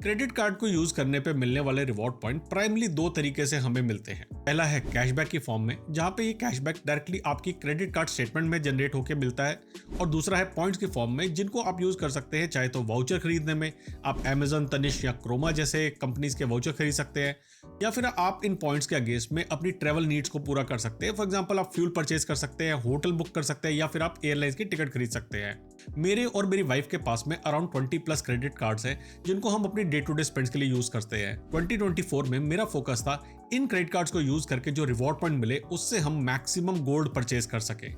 Credit card को use करने पे मिलने वाले रिवॉर्ड पॉइंट प्राइमली दो तरीके से हमें मिलते हैं। पहला है कैशबैक की फॉर्म में, जहां पे ये कैशबैक डायरेक्टली आपकी क्रेडिट कार्ड स्टेटमेंट में जनरेट होकर मिलता है, और दूसरा है पॉइंट्स की फॉर्म में, जिनको आप यूज कर सकते हैं चाहे तो वाउचर खरीदने में, आप Amazon, तनिष्क या क्रोमा जैसे कंपनीज के वाउचर खरीद सकते हैं, या फिर आप इन पॉइंट्स के अगेंस्ट में अपनी ट्रेवल नीड्स को पूरा कर सकते हैं। फॉर एग्जाम्पल आप फ्यूल परचेज कर सकते हैं, होटल बुक कर सकते हैं, या फिर आप एयरलाइंस की टिकट खरीद सकते हैं। मेरे और मेरी वाइफ के पास में अराउंड 20+ क्रेडिट कार्ड्स हैं, जिनको हम अपनी डे टू डे स्पेंड्स के लिए यूज करते हैं। 2024 में मेरा फोकस था इन क्रेडिट कार्ड्स को यूज करके जो रिवॉर्ड पॉइंट मिले उससे हम मैक्सिमम गोल्ड परचेज कर सके।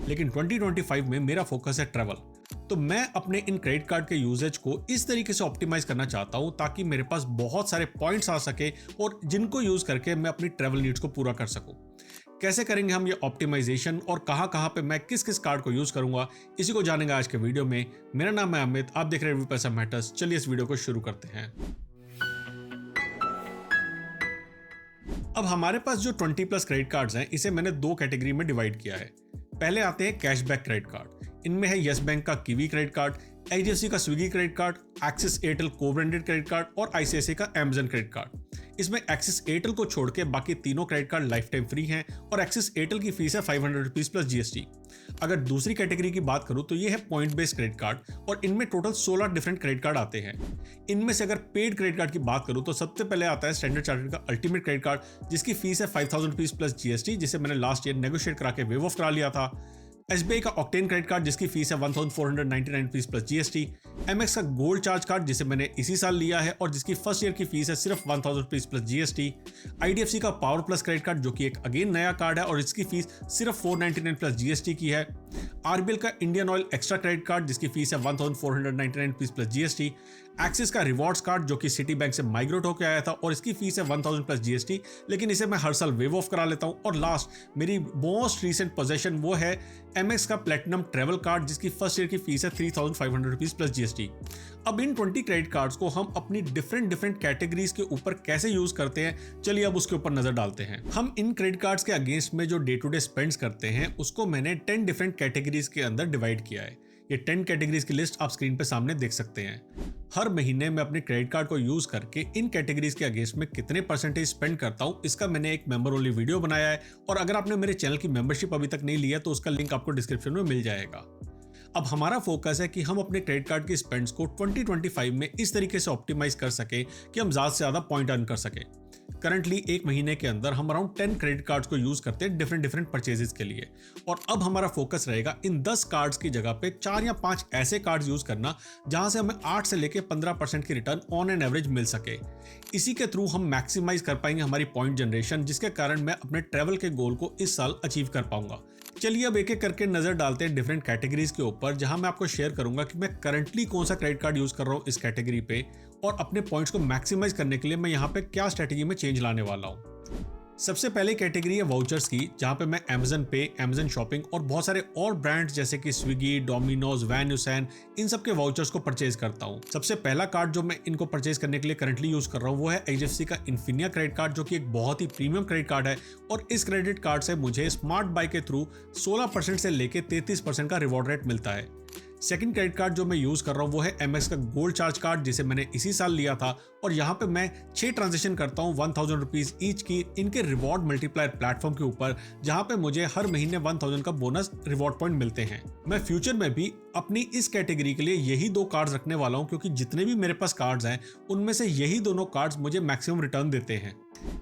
लेकिन 2025 में मेरा फोकस है ट्रैवल, तो मैं अपने इन क्रेडिट कार्ड के यूजेज को इस तरीके से ऑप्टिमाइज करना चाहता हूं ताकि मेरे पास बहुत सारे पॉइंट्स आ सके और जिनको यूज करके मैं अपनी ट्रैवल नीड्स को पूरा कर सकूं। कैसे करेंगे हम ये ऑप्टिमाइजेशन और कहां पे मैं किस किस कार्ड को यूज करूंगा, इसी को जानेंगे आज के वीडियो में। मेरा नाम है अमित, आप देख रहे हैं पैसा मैटर्स। चलिए इस वीडियो को शुरू करते हैं। अब हमारे पास जो 20+ क्रेडिट कार्ड्स हैं, इसे मैंने दो कैटेगरी में डिवाइड किया है। पहले आते हैं कैशबैक क्रेडिट कार्ड। इनमें है यस बैंक का कीवी क्रेडिट कार्ड, HDFC का Swiggy credit card, axis Airtel को ब्रांडेड क्रेडिट कार्ड और ICICI का Amazon क्रेडिट कार्ड। इसमें एक्सिस एयरटेल को छोड़ के बाकी तीनों credit card life time free हैं और एक्सिस एयरटेल की फीस है 500 रुपीज प्लस GST। अगर दूसरी कैटेगरी की बात करूं तो ये है पॉइंट बेस्ड क्रेडिट कार्ड, और इनमें टोटल 16 डिफरेंट क्रेडिट कार्ड आते हैं। इनमें से अगर पेड क्रेडिट कार्ड की बात करूं तो सबसे पहले आता है स्टैंडर्ड चार्टर्ड का अल्टीमेट क्रेडिट कार्ड, जिसकी फीस है 5000 रुपीज प्लस GST, जिसे मैंने लास्ट ईयर नेगोशिएट करा के वेव ऑफ करा लिया था। SBI का ऑक्टेन क्रेडिट कार्ड, जिसकी फीस है 1499 रुपीज प्लस GST। MX का गोल्ड चार्ज कार्ड, जिसे मैंने इसी साल लिया है और जिसकी फर्स्ट ईयर की फीस है सिर्फ 1000 रुपीज प्लस GST। IDFC का पावर प्लस क्रेडिट कार्ड, जो कि एक अगेन नया कार्ड है और इसकी फीस सिर्फ 499 प्लस GST की है। RBL का Indian oil extra credit card, जिसकी फीस है 1499 रुपीज प्लस GST। एक्सिस का रिवॉर्ड्स कार्ड, जो कि सिटी बैंक से माइग्रेट होकर आया था और इसकी फीस है 1000 प्लस GST, लेकिन इसे मैं हर साल वेव ऑफ करा लेता हूं। और लास्ट मेरी मोस्ट रीसेंट पोजेशन वो है MX का प्लेटिनम ट्रेवल कार्ड, जिसकी फर्स्ट ईयर की फीस है 3500 रुपीज प्लस GST। अब इन 20 क्रेडिट कार्ड्स को हम अपनी डिफरेंट कैटेगरीज के ऊपर कैसे यूज करते हैं, चलिए अब उसके ऊपर नजर डालते हैं। हम इन क्रेडिट कार्ड्स के अगेंस्ट में जो डे टू डे स्पेंड्स करते हैं उसको मैंने 10 डिफरेंट कैटेगरीज के अंदर डिवाइड किया है। ये 10 कैटेगरीज की लिस्ट आप स्क्रीन पे सामने देख सकते हैं। हर महीने मैं अपने क्रेडिट कार्ड को यूज करके इन कैटेगरीज के अगेंस्ट में कितने परसेंटेज स्पेंड करता हूं, इसका मैंने एक मेंबर ओनली वीडियो बनाया है, और अगर आपने मेरे चैनल की मेंबरशिप अभी तक नहीं लिया तो उसका लिंक आपको डिस्क्रिप्शन में मिल जाएगा। अब हमारा फोकस है कि हम अपने क्रेडिट कार्ड की स्पेंड्स को 2025 में इस तरीके से ऑप्टिमाइज कर सके कि हम ज्यादा से ज्यादा पॉइंट अर्न कर सके। करंटली एक महीने के अंदर हम अराउंड 10 क्रेडिट कार्ड्स को यूज करते हैं डिफरेंट परचेजेस के लिए, और अब हमारा फोकस रहेगा इन 10 कार्ड्स की जगह पे 4 या 5 ऐसे कार्ड्स यूज करना जहां से हमें 8 से लेके 15% की रिटर्न ऑन एन एवरेज मिल सके। इसी के थ्रू हम मैक्सिमाइज कर पाएंगे हमारी पॉइंट जनरेशन, जिसके कारण मैं अपने ट्रेवल के गोल को इस साल अचीव कर पाऊंगा। चलिए अब एक एक करके नजर डालते हैं डिफरेंट कैटेगरीज के ऊपर, जहां मैं आपको शेयर करूंगा कि मैं करंटली कौन सा क्रेडिट कार्ड यूज कर रहा हूं इस कैटेगरी पे, और अपने पॉइंट्स को मैक्सिमाइज करने के लिए मैं यहां पे क्या स्ट्रेटेजी में चेंज लाने वाला हूं। सबसे पहले कैटेगरी है वाउचर्स की, जहां पे मैं Amazon पे, Amazon शॉपिंग और बहुत सारे और ब्रांड्स जैसे कि स्विगी, डोमिनोज, वैन यूसैन, इन सब के वाउचर्स को परचेज करता हूं। सबसे पहला कार्ड जो मैं इनको परचेज करने के लिए करंटली यूज कर रहा हूं वो है HDFC का इन्फिनिया क्रेडिट कार्ड, जो कि एक बहुत ही प्रीमियम क्रेडिट कार्ड है, और इस क्रेडिट कार्ड से मुझे स्मार्ट बाय के थ्रू 16% से लेके 33% का रिवॉर्ड रेट मिलता है। सेकंड क्रेडिट कार्ड जो मैं यूज कर रहा हूं वो है MX का गोल्ड चार्ज कार्ड, जिसे मैंने इसी साल लिया था, और यहाँ पे मैं 6 ट्रांजेक्शन करता हूँ 1000 रुपीज ईच की इनके रिवॉर्ड मल्टीप्लायर प्लेटफॉर्म के ऊपर, जहाँ पे मुझे हर महीने 1000 का बोनस रिवॉर्ड पॉइंट मिलते हैं। मैं फ्यूचर में भी अपनी इस कैटेगरी के लिए यही 2 कार्ड्स रखने वाला हूँ, क्योंकि जितने भी मेरे पास कार्ड्स हैं उनमें से यही दोनों कार्ड्स मुझे मैक्सिमम रिटर्न देते हैं।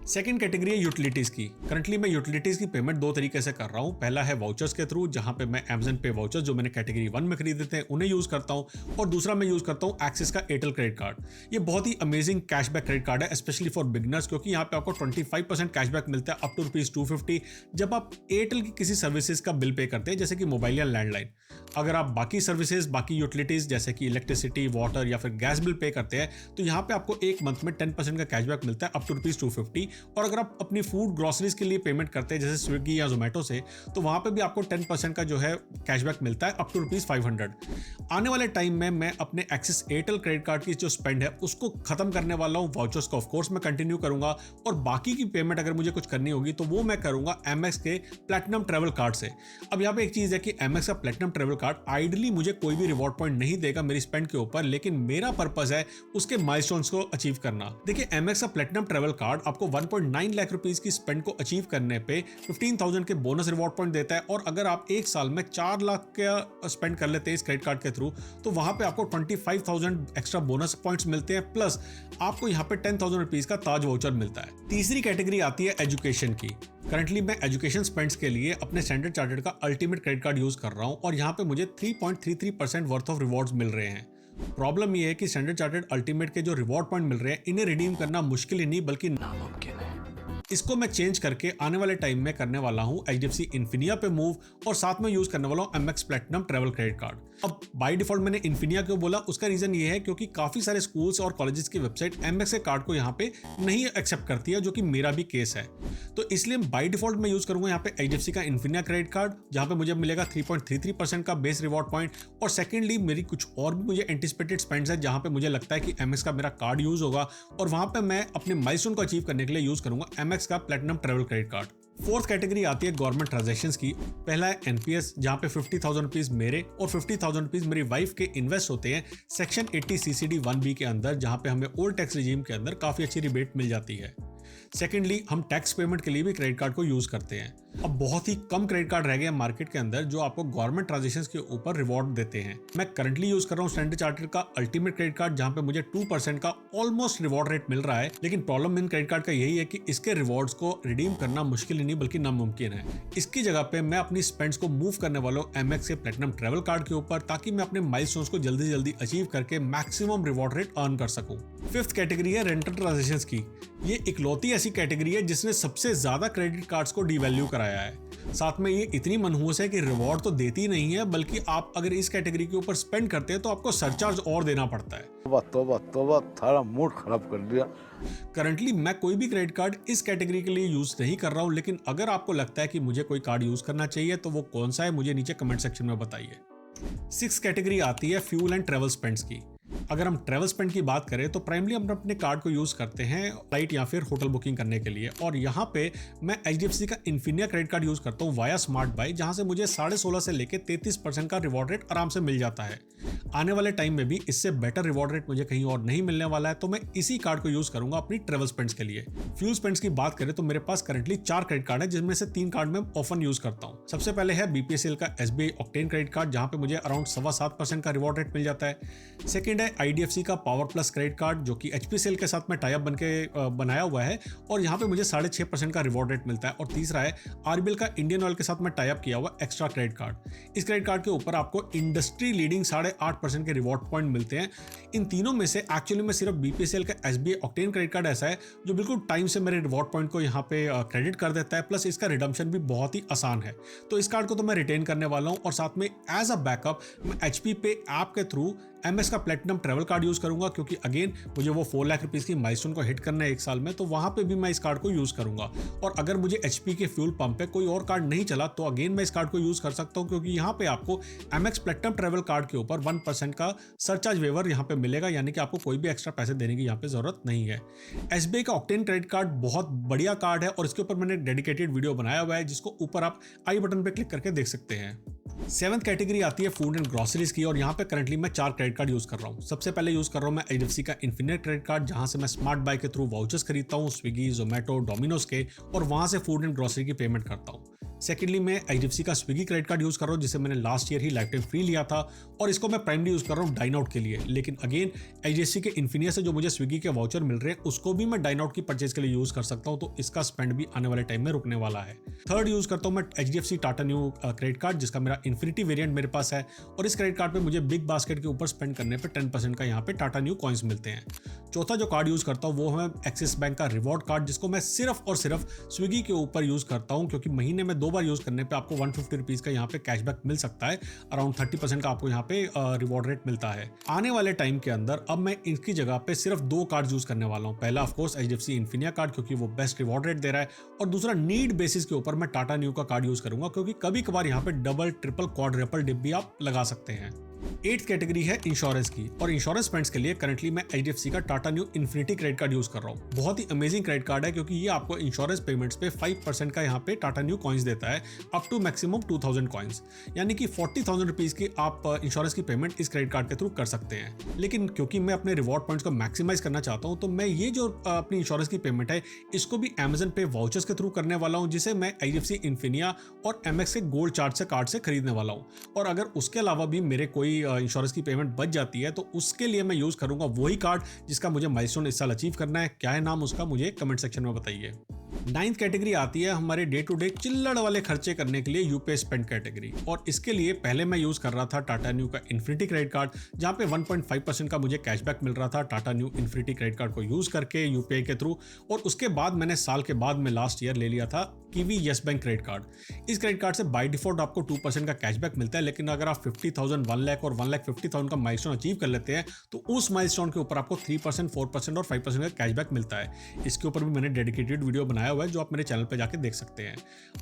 सेकंड कैटेगरी है यूटिलिटीज की। करंटली मैं यूटिलिटीज की पेमेंट 2 तरीके से कर रहा हूं। पहला है वाउचर्स के थ्रू, जहां पे मैं Amazon पे वाउचर्स जो मैंने कैटेगरी 1 में खरीदे थे उन्हें यूज करता हूं, और दूसरा मैं यूज करता हूं एक्सिस का एयरटेल क्रेडिट कार्ड। ये बहुत ही अमेजिंग कैशबैक क्रेडिट कार्ड है, स्पेशली फॉर बिगनर्स, क्योंकि यहाँ पे आपको 25% कैशबैक मिलता है अप टू ₹250 जब आप एयरटेल की किसी सर्विसेज का बिल पे करते हैं, जैसे कि मोबाइल या लैंडलाइन। अगर आप बाकी सर्विसेज, बाकी यूटिलिटीज जैसे कि इलेक्ट्रिसिटी, वाटर या फिर गैस बिल पे करते हैं, तो यहाँ पे आपको एक मंथ में 10% का कैशबैक मिलता है अप टू ₹250। 50, और अगर आप अपनी फूड ग्रोसरीज के लिए पेमेंट करते हैं जैसे स्विगी या जोमेटो से, तो वहाँ पे भी आपको 10% का जो है कैशबैक मिलता है अप टू ₹500। आने वाले टाइम में मैं अपने एक्सिस एयरटेल क्रेडिट कार्ड की जो स्पेंड है उसको खत्म करने वाला हूँ। वाउचर्स को ऑफकोर्स मैं कंटिन्यू करूंगा, और बाकी की पेमेंट अगर मुझे कुछ करनी होगी तो वो मैं करूंगा एमएक्स के प्लैटिनम ट्रैवल कार्ड से। अब यहाँ पे एक चीज है कि एमएक्स का प्लैटिनम ट्रैवल कार्ड आइडली मुझे कोई भी रिवॉर्ड पॉइंट नहीं देगा मेरी स्पेंड के ऊपर, लेकिन मेरा पर्पस है उसके माइलस्टोन्स को अचीव करना। देखिए, एमएक्स का प्लैटिनम ट्रैवल कार्ड आपको 1.9 लाख रुपीस की स्पेंड को अचीव करने पे 15,000 के बोनस रिवॉर्ड पॉइंट देता है, और अगर आप एक साल में 4 लाख का स्पेंड कर लेते हैं इस क्रेडिट कार्ड के थ्रू, तो वहां पे आपको 25,000 एक्स्ट्रा बोनस पॉइंट्स मिलते हैं, प्लस आपको यहाँ पे 10,000 रुपीज का ताज वाउचर मिलता है। तीसरी कैटेगरी आती है एजुकेशन की। करंटली मैं एजुकेशन स्पेंड्स के लिए अपने स्टैंडर्ड चार्टर्ड का अल्टीमेट क्रेडिट कार्ड यूज कर रहा हूं, और यहाँ पे मुझे 3.33% वर्थ ऑफ रिवॉर्ड्स मिल रहे हैं। प्रॉब्लम ये है कि स्टैंडर्ड चार्टर्ड अल्टीमेट के जो रिवॉर्ड पॉइंट मिल रहे हैं इन्हें रिडीम करना मुश्किल ही नहीं बल्कि नामुमकिन है। इसको मैं चेंज करके आने वाले टाइम में करने वाला हूं HDFC इन्फिनिया पे मूव, और साथ में यूज करने वाला हूं MX platinum travel credit card. अब बाय डिफॉल्ट मैंने इन्फिनिया क्यों बोला, उसका रीजन ये है क्योंकि काफी सारे स्कूल्स और कॉलेजेस की वेबसाइट एमएक्स के कार्ड को यहाँ पे नहीं एक्सेप्ट करती है, जो कि मेरा भी केस है। तो इसलिए बाय डिफॉल्ट मैं यूज करूंगा यहाँ पे HDFC का इन्फिनिया क्रेडिट कार्ड, जहां पे मुझे मिलेगा 3.33% का बेस रिवॉर्ड पॉइंट, और सेकेंडली मेरी कुछ और भी मुझे एंटिसिपेटेड स्पेंड्स है जहां पे मुझे लगता है कि एमएक्स का मेरा कार्ड यूज होगा, और वहां पे मैं अपने माइलस्टोन को अचीव करने के लिए यूज करूंगा एमएक्स का platinum travel credit card. Fourth category आती है गवर्नमेंट ट्रांजैक्शंस की। पहला है एनपीएस, जहां पे 50,000 रुपीज मेरे और 50,000 रुपीज मेरी वाइफ के इन्वेस्ट होते हैं सेक्शन 80 CCD 1B के अंदर, जहां पे हमें ओल्ड टैक्स रिजीम के अंदर काफी अच्छी रिबेट मिल जाती है। सेकेंडली, हम टैक्स पेमेंट के लिए भी क्रेडिट कार्ड को यूज करते हैं। अब बहुत ही कम क्रेडिट कार्ड रह गए हैं मार्केट के अंदर जो आपको गवर्नमेंट ट्रांजैक्शंस के ऊपर रिवॉर्ड देते हैं। मैं करंटली यूज कर रहा हूँ स्टैंडर्ड चार्टर्ड का अल्टीमेट क्रेडिट कार्ड, जहां पे मुझे 2% का ऑलमोस्ट रिवॉर्ड रेट मिल रहा है, लेकिन प्रॉब्लम इन क्रेडिट कार्ड का यही है कि इसके रिवॉर्ड्स को रिडीम करना मुश्किल ही नहीं बल्कि नामुमकिन है। इसकी जगह पे मैं अपनी स्पेंड्स को मूव करने वाला हूँ एमएक्स के प्लैटिनम ट्रैवल कार्ड के ऊपर, ताकि मैं अपने माइलस्टोन्स को जल्दी से जल्दी अचीव करके मैक्सिमम रिवॉर्ड रेट अर्न कर सकूं। फिफ्थ कैटेगरी है रेंटल ट्रांजैक्शंस की। ये इकलौती ऐसी कैटेगरी है जिसने सबसे ज्यादा क्रेडिट कार्ड्स को डीवैल्यू कराया है। साथ में ये इतनी मनहूस है कि रिवॉर्ड तो देती नहीं है, बल्कि आप अगर इस कैटेगरी के ऊपर स्पेंड करते हैं तो आपको सरचार्ज और देना पड़ता है। तोबा थारा मूड खराब कर दिया। करंटली मैं कोई भी क्रेडिट कार्ड इस कैटेगरी के लिए यूज नहीं कर रहा हूं, लेकिन अगर आपको लगता है कि मुझे कोई कार्ड यूज करना चाहिए तो वो कौन सा है मुझे नीचे कमेंट सेक्शन में बताइए। सिक्स कैटेगरी आती है फ्यूल एंड ट्रेवल स्पेंड्स की। अगर हम ट्रैवल स्पेंड की बात करें तो प्राइमली हम अपने कार्ड को यूज करते हैं फ्लाइट या फिर होटल बुकिंग करने के लिए, और यहाँ पे मैं HDFC का इन्फिनिया क्रेडिट कार्ड यूज करता हूँ वाया स्मार्ट बाय, जहाँ से मुझे 16.5 से लेकर 33% का रिवॉर्ड रेट आराम से मिल जाता है। आने वाले टाइम में भी इससे बेटर रिवॉर्ड रेट मुझे कहीं और नहीं मिलने वाला है, तो मैं इसी कार्ड को यूज करूंगा अपनी ट्रैवल स्पेंड्स के लिए। फ्यूल स्पेंड्स की बात करें तो मेरे पास करंटली 4 क्रेडिट कार्ड है, जिसमें से 3 कार्ड मैं ऑफन यूज करता हूँ। सबसे पहले है BPCL का SBI ऑक्टेन क्रेडिट कार्ड, जहाँ पे मुझे अराउंड 7.25% का रिवॉर्ड रेट मिल जाता है। सेकेंड है IDFC का पावर प्लस क्रेडिट कार्ड, जो कि HPCL के साथ में टाई अप बनके बनाया हुआ है, और यहाँ पे मुझे 6.5% का रिवॉर्ड रेट मिलता है। और तीसरा है RBL का इंडियन ऑयल के साथ में टाई अप किया हुआ एक्स्ट्रा क्रेडिट कार्ड। इस क्रेडिट कार्ड के ऊपर आपको इंडस्ट्री लीडिंग 8.5% के रिवॉर्ड पॉइंट मिलते हैं। इन तीनों में से एक्चुअली में सिर्फ BPCL का SBI ऑक्टेन क्रेडिट कार्ड ऐसा है जो बिल्कुल टाइम से मेरे रिवॉर्ड पॉइंट को यहाँ पे क्रेडिट कर देता है, प्लस इसका रिडम्पशन भी बहुत ही आसान है। तो इस कार्ड को तो मैं रिटेन करने वाला हूँ, और साथ में एज अ बैकअप मैं HP पे ऐप के थ्रू MS का प्लैटिनम ट्रैवल कार्ड यूज करूंगा, क्योंकि अगेन मुझे वो 4 लाख रुपीस की माइलस्टोन को हिट करना है एक साल में, तो वहां पे भी मैं इस कार्ड को यूज करूंगा। और अगर मुझे HP के फ्यूल पंप पे कोई और कार्ड नहीं चला तो अगेन मैं इस कार्ड को यूज कर सकता हूं, क्योंकि यहाँ पे आपको MX प्लैटिनम ट्रैवल कार्ड के ऊपर 1% का सरचार्ज वेवर यहाँ पे मिलेगा, यानी कि आपको कोई भी एक्स्ट्रा पैसे देने की यहाँ पे जरूरत नहीं है। SBI का ऑक्टेन क्रेडिट कार्ड बहुत बढ़िया कार्ड है, और इसके ऊपर मैंने डेडिकेटेड वीडियो बनाया हुआ है, जिसको ऊपर आप आई बटन पे क्लिक करके देख सकते हैं। 7th कैटेगरी आती है फूड एंड ग्रोसरीज की, और यहाँ पे करंटली मैं 4 क्रेडिट कार्ड यूज कर रहा हूँ। सबसे पहले यूज कर रहा हूँ मैं HDFC का इन्फिनिया क्रेडिट कार्ड, जहां से मैं स्मार्ट बाय के थ्रू वाउचर्स खरीदता हूँ स्विगी, जोमेटो, डोमिनोज के, और वहां से फूड एंड ग्रोसरी की पेमेंट करता हूँ। सेकेंडली मैं HDFC का स्विगी क्रेडिट कार्ड यूज कर रहा हूँ, जिसे मैंने लास्ट ईयर ही लाइफ टाइम फ्री लिया था, और इसको मैं प्राइमली यूज कर रहा हूँ डाइन आउट के लिए। लेकिन अगेन HDFC के इन्फिनिया से जो मुझे स्विगी के वाउचर मिल रहे हैं उसको भी मैं डाइन आउट की परचेज के लिए यूज कर सकता हूँ, तो इसका स्पेंड भी आने वाले टाइम में रुकने वाला है। थर्ड यूज करता हूँ मैं HDFC Tata new credit card, जिसका मेरा इन्फिनिटी वेरिएंट मेरे पास है, और इस क्रेडिट कार्ड पे मुझे बिग बास्केट के ऊपर स्पेंड करने पे 10% का यहाँ पे टाटा न्यू कॉइन्स मिलते हैं। चौथा जो कार्ड यूज करता हूँ वो है एक्सिस बैंक का रिवॉर्ड कार्ड, जिसको मैं सिर्फ और सिर्फ स्विगी के ऊपर यूज करता हूँ, क्योंकि महीने में 2 2 बार यूज़ करने पे आपको 150 रुपीज़ का यहाँ पे कैशबैक मिल सकता है। अराउंड 30% का आपको यहाँ पे रिवॉर्ड रेट मिलता है। आने वाले टाइम के अंदर अब मैं इनकी जगह पे सिर्फ 2 कार्ड यूज़ करने वाला हूँ। पहला ऑफकोर्स HDFC इन्फिनिया कार्ड, क्योंकि वो बेस्ट रिवॉर्ड रेट दे रहा है, और दूसरा नीड बेसिस के ऊपर मैं टाटा न्यू का कार्ड यूज़ करूंगा, क्योंकि कभी कभार यहाँ पे डबल ट्रिपल क्वाड्रपल डिप भी आप लगा सकते हैं। 8th कैटेगरी है इंश्योरेंस की, और इंश्योरेंस पेमेंट्स के लिए करंटली मैं HDFC का Tata new infinity credit card use कर रहा हूँ। बहुत ही अमेजिंग क्रेडिट कार्ड है, क्योंकि ये आपको इंश्योरेंस पेमेंट्स पे 5% का यहाँ पे टाटा न्यू कॉइन्स देता है, अप टू मैक्सिमम 2000 कॉइन्स, यानी कि 40,000 रुपीज की आप इंश्योरेंस की पेमेंट इस क्रेडिट कार्ड के थ्रू कर सकते हैं। लेकिन क्योंकि मैं अपने रिवॉर्ड पॉइंट्स को मैक्सिमाइज करना चाहता हूँ, तो मैं ये जो अपनी इंश्योरेंस की पेमेंट है इसको भी Amazon पे वाउचर्स के थ्रू करने वाला हूँ, जिसे मैं HDFC इन्फिनिया और MX के गोल्ड चार्ज से कार्ड से खरीदने वाला हूँ। और अगर उसके अलावा भी मेरे कोई इंश्योरेंस की पेमेंट बच जाती है, तो उसके लिए मैं यूज करूंगा वही कार्ड जिसका मुझे माइलस्टोन इस साल अचीव करना है। क्या है नाम उसका, मुझे कमेंट सेक्शन में बताइए। 9th कैटेगरी आती है हमारे डे टू डे चिल्लड़ वाले खर्चे करने के लिए यूपीआई स्पेंड कैटेगरी, और इसके लिए पहले मैं यूज कर रहा था टाटा न्यू का इन्फिनिटी क्रेडिट कार्ड, जहां पे 1.5% का मुझे कैशबैक मिल रहा था Tata new infinity credit card को यूज करके यूपीआई के थ्रू। और उसके बाद मैंने साल के बाद में लास्ट ईयर ले लिया था kiwi yes bank credit card. इस क्रेडिट कार्ड से बाय डिफॉल्ट आपको 2% का कैशबैक मिलता है, लेकिन अगर आप 50,000, 1 लाख और 1,50,000 का माइलस्टोन अचीव कर लेते हैं, तो उस माइलस्टोन के ऊपर आपको 3%, 4% और 5% का कैशबैक मिलता है। इसके ऊपर भी मैंने डेडिकेटेड वीडियो बनाया हुआ है, जो आप मेरे चैनल पे जाके देख सकते हैं।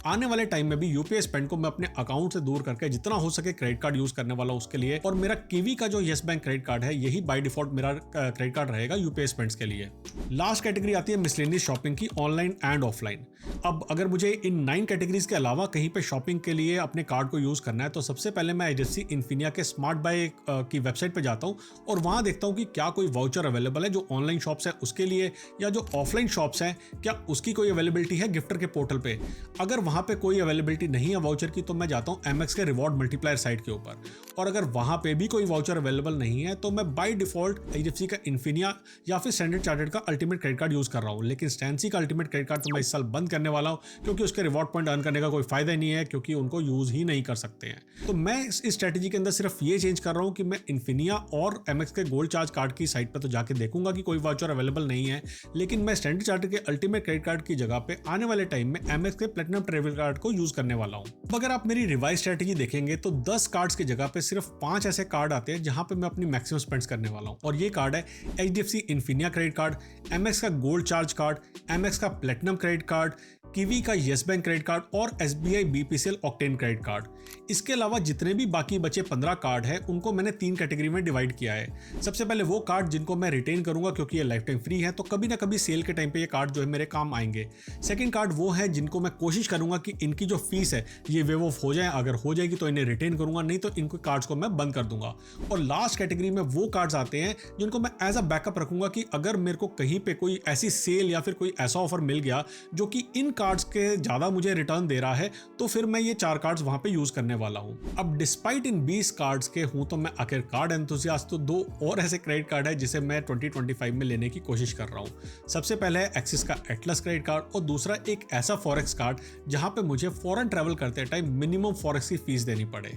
आने वाले टाइम में भी यूपीआई स्पेंड को मैं अपने अकाउंट से दूर करके जितना हो सके क्रेडिट कार्ड यूज करने वाला हूं उसके लिए, और मेरा कीवी का जो येस बैंक क्रेडिट कार्ड है यही बाय डिफॉल्ट मेरा क्रेडिट कार्ड रहेगा यूपीआई स्पेंड्स के लिए। लास्ट कैटेगरी आती है मिसलेनियस शॉपिंग की, ऑनलाइन एंड ऑफलाइन। अब अगर मुझे इन 9 कैटेगरीज के अलावा कहीं पे शॉपिंग के लिए अपने कार्ड को यूज करना है, तो सबसे पहले मैं HDFC इन्फिनिया के स्मार्ट बाय की वेबसाइट पे जाता हूं और वहां देखता हूं कि क्या कोई वाउचर अवेलेबल है जो ऑनलाइन शॉप्स है उसके लिए, या जो ऑफलाइन शॉप्स हैं क्या उसकी कोई अवेलेबिलिटी है गिफ्टर के पोर्टल पे। अगर वहां पे कोई अवेलेबिलिटी नहीं है वाउचर की, तो मैं जाता हूं MX के रिवॉर्ड मल्टीप्लायर साइट के ऊपर, और अगर वहां पे भी कोई वाउचर अवेलेबल नहीं है, तो मैं बाय डिफॉल्ट HDFC का इन्फिनिया या फिर स्टैंडर्ड चार्टर्ड का अल्टीमेट क्रेडिट कार्ड यूज कर रहा हूं। लेकिन स्टैंसी का अल्टीमेट क्रेडिट कार्ड तो मैं इस साल बंद करने वाला हूं, क्योंकि उसके रिवॉर्ड पॉइंट अर्न करने का कोई फायदा ही नहीं है, क्योंकि उनको यूज ही नहीं कर सकते हैं। तो मैं इस स्ट्रेटेजी के अंदर सिर्फ ये चेंज कर रहा हूं कि मैं इन्फिनिया और MX के गोल्ड चार्ज कार्ड की साइट पर तो जाके देखूंगा कि कोई वाउचर अवेलेबल नहीं है, लेकिन मैं स्टैंडर्ड चार्टर्ड के अल्टीमेट क्रेडिट कार्ड की जगह पे आने वाले टाइम में MX के प्लेटिनम ट्रेवल कार्ड को यूज करने वाला हूं। अगर आप मेरी रिवाइज स्ट्रेटेजी देखेंगे तो 10 कार्ड्स की जगह पे सिर्फ 5 ऐसे कार्ड आते हैं जहां पे मैं अपनी मैक्सिमम स्पेंड्स करने वाला हूं, और ये कार्ड है HDFC Infinia credit card, MX का गोल्ड चार्ज कार्ड, MX का प्लेटिनम क्रेडिट कार्ड, कीवी का येस बैंक क्रेडिट कार्ड और SBI BPCL octane credit card. इसके अलावा जितने भी बाकी बचे 15 कार्ड हैं उनको मैंने 3 कैटेगरी में डिवाइड किया है। सबसे पहले वो कार्ड जिनको मैं रिटेन करूंगा क्योंकि ये लाइफ टाइम फ्री है, तो कभी ना कभी सेल के टाइम पे ये कार्ड जो है मेरे काम आएंगे। सेकंड कार्ड वो है जिनको मैं कोशिश करूंगा कि इनकी जो फीस है ये वेव ऑफ हो जाए, अगर हो जाएगी तो इन्हें रिटेन करूंगा, नहीं तो इनको कार्ड्स को मैं बंद कर दूंगा। और लास्ट कैटेगरी में वो कार्ड्स आते हैं जिनको मैं एज अ बैकअप रखूंगा कि अगर मेरे को कहीं पे कोई ऐसी सेल या फिर कोई ऐसा ऑफर मिल गया जो कि इन कार्ड्स के ज्यादा मुझे रिटर्न दे रहा है, तो फिर मैं ये 4 कार्ड्स वहां पे यूज करने वाला हूं। अब डिस्पाइट इन 20 कार्ड्स के हूं तो मैं आखिर कार्ड एंथुसियास्ट, तो 2 और ऐसे क्रेडिट कार्ड है जिसे मैं 2025 में लेने की कोशिश कर रहा हूं। सबसे पहले है एक्सिस का एटलस क्रेडिट कार्ड, और दूसरा एक ऐसा फॉरेक्स कार्ड जहां पे मुझे फॉरेन ट्रैवल करते टाइम मिनिमम फॉरेक्स की फीस देनी पड़े।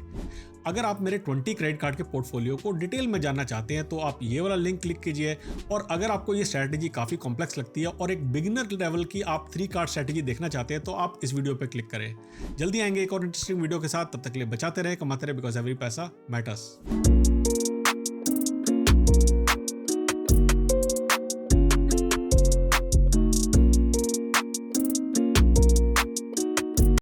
अगर आप मेरे 20 क्रेडिट कार्ड के पोर्टफोलियो को डिटेल में जानना चाहते हैं तो आप ये वाला लिंक क्लिक कीजिए, और अगर आपको ये स्ट्रैटेजी काफ़ी कॉम्प्लेक्स लगती है और एक बिगिनर लेवल की आप 3 कार्ड स्ट्रैटेजी देखना चाहते हैं तो आप इस वीडियो पे क्लिक करें। जल्दी आएंगे एक और इंटरेस्टिंग वीडियो के साथ, तब तक के लिए बचाते रहे, कमाते रहे, बिकॉज एवरी पैसा मैटर्स।